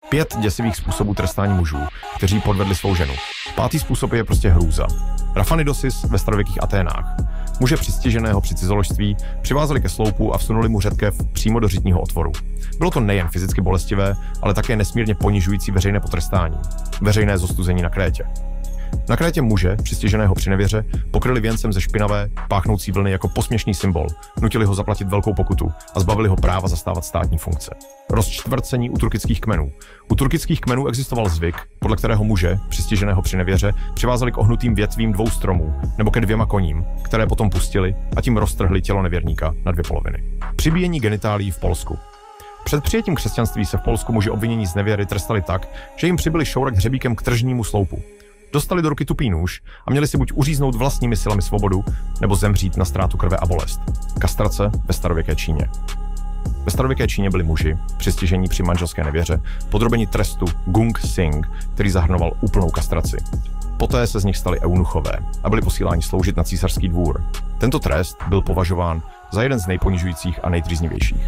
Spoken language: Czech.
5 děsivých způsobů trestání mužů, kteří podvedli svou ženu. 5. způsob je prostě hrůza. Rafanidosis ve starověkých Aténách. Muže přistiženého při cizoložství přivázali ke sloupu a vsunuli mu řetkev přímo do řitního otvoru. Bylo to nejen fyzicky bolestivé, ale také nesmírně ponižující veřejné potrestání. Veřejné zostuzení na Krétě. Na Krétě muže, přistiženého při nevěře, pokryli věncem ze špinavé, páchnoucí vlny jako posměšný symbol, nutili ho zaplatit velkou pokutu a zbavili ho práva zastávat státní funkce. Rozčtvrcení u turkických kmenů. U turkických kmenů existoval zvyk, podle kterého muže, přistiženého při nevěře, přivázali k ohnutým větvím 2 stromů nebo ke 2 koním, které potom pustili a tím roztrhli tělo nevěrníka na 2 poloviny. Přibíjení genitálií v Polsku. Před přijetím křesťanství se v Polsku muži obvinění z nevěry trestali tak, že jim přibyli šourat hřebíkem k tržnímu sloupu. Dostali do ruky tupý nůž a měli si buď uříznout vlastními silami svobodu, nebo zemřít na ztrátu krve a bolest. Kastrace ve starověké Číně. Ve starověké Číně byli muži, přistižení při manželské nevěře, podrobeni trestu Gung Sing, který zahrnoval úplnou kastraci. Poté se z nich stali eunuchové a byli posíláni sloužit na císařský dvůr. Tento trest byl považován za jeden z nejponižujících a nejtrýznivějších.